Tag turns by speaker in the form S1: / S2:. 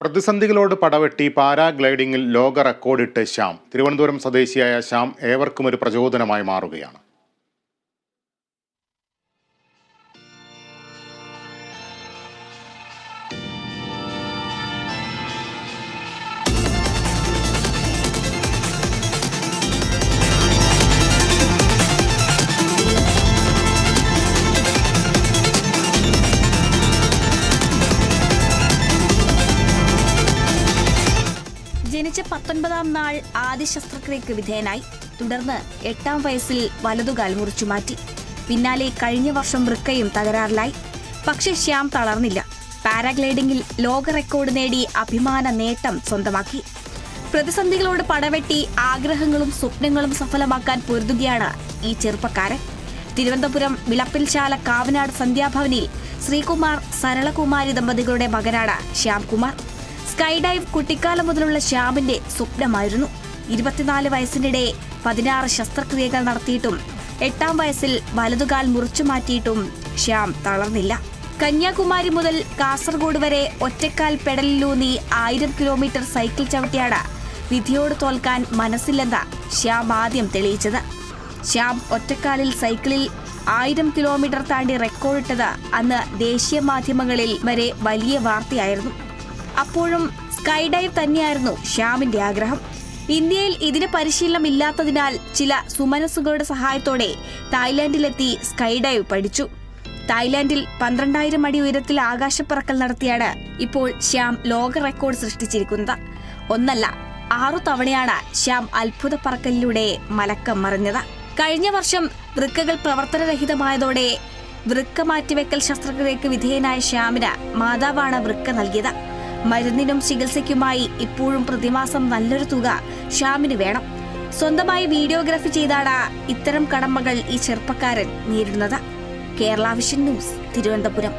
S1: പ്രതിസന്ധികളോട് പടവെട്ടി പാരാഗ്ലൈഡിംഗിൽ ലോക റെക്കോർഡിട്ട് ശ്യാം. തിരുവനന്തപുരം സ്വദേശിയായ ശ്യാം ഏവർക്കും ഒരു പ്രചോദനമായി മാറുകയാണ്.
S2: ജനിച്ച 19-ാം നാൾ ആദ്യ ശസ്ത്രക്രിയക്ക് വിധേയനായി. തുടർന്ന് 8-ാം വയസ്സിൽ വലതുകാൽ മുറിച്ചുമാറ്റി. പിന്നാലെ കഴിഞ്ഞ വർഷം വൃക്കയും തകരാറിലായി. പക്ഷേ ശ്യാം തളർന്നില്ല. പാരാഗ്ലൈഡിംഗിൽ ലോക റെക്കോർഡ് നേടി അഭിമാന നേട്ടം സ്വന്തമാക്കി. പ്രതിസന്ധികളോട് പടവെട്ടി ആഗ്രഹങ്ങളും സ്വപ്നങ്ങളും സഫലമാക്കാൻ പൊരുതുകയാണ് ഈ ചെറുപ്പക്കാരൻ. തിരുവനന്തപുരം വിളപ്പിൽശാല കാവനാട് സന്ധ്യാഭവനിൽ ശ്രീകുമാർ സരളകുമാരി ദമ്പതികളുടെ മകനാണ് ശ്യാംകുമാർ. സ്കൈ ഡൈവ് കുട്ടിക്കാലം മുതലുള്ള ശ്യാമിന്റെ സ്വപ്നമായിരുന്നു. 24 വയസ്സിനിടെ 16 ശസ്ത്രക്രിയകൾ നടത്തിയിട്ടും 8-ാം വയസ്സിൽ വലതുകാൽ മുറിച്ചുമാറ്റിയിട്ടും ശ്യാം തളർന്നില്ല. കന്യാകുമാരി മുതൽ കാസർഗോഡ് വരെ ഒറ്റക്കാൽ പെഡലിലൂന്നി 1000 കിലോമീറ്റർ സൈക്കിൾ ചവിട്ടിയാണ് വിധിയോട് തോൽക്കാൻ മനസ്സില്ലെന്ന് ശ്യാം ആദ്യം തെളിയിച്ചത്. ശ്യാം ഒറ്റക്കാലിൽ സൈക്കിളിൽ 1000 കിലോമീറ്റർ താണ്ടി റെക്കോർഡിട്ടത് അന്ന് ദേശീയ മാധ്യമങ്ങളിൽ വരെ വലിയ വാർത്തയായിരുന്നു. അപ്പോഴും സ്കൈ ഡൈവ് തന്നെയായിരുന്നു ശ്യാമിന്റെ ആഗ്രഹം. ഇന്ത്യയിൽ ഇതിന് പരിശീലനം ഇല്ലാത്തതിനാൽ ചില സുമനസ്സുകളുടെ സഹായത്തോടെ തായ്ലാന്റിലെത്തി സ്കൈ ഡൈവ് പഠിച്ചു. തായ്ലാന്റിൽ 12,000 അടി ഉയരത്തിൽ ആകാശപ്പറക്കൽ നടത്തിയാണ് ഇപ്പോൾ ശ്യാം ലോക റെക്കോർഡ് സൃഷ്ടിച്ചിരിക്കുന്നത്. ഒന്നല്ല 6 തവണയാണ് ശ്യാം അത്ഭുത പറക്കലിലൂടെ മലക്കം മറിഞ്ഞത്. കഴിഞ്ഞ വർഷം വൃക്കകൾ പ്രവർത്തനരഹിതമായതോടെ വൃക്ക മാറ്റിവെക്കൽ ശസ്ത്രക്രിയക്ക് വിധേയനായ ശ്യാമിന് മാതാവാണ് വൃക്ക നൽകിയത്. മരുന്നിനും ചികിത്സയ്ക്കുമായി ഇപ്പോഴും പ്രതിമാസം നല്ലൊരു തുക ശ്യാമിന് വേണം. സ്വന്തമായി വീഡിയോഗ്രാഫി ചെയ്താണ് ഇത്തരം കടമകൾ ഈ ചെറുപ്പക്കാരൻ നേരിടുന്നത്. Kerala vision news, Thiruvananthapuram.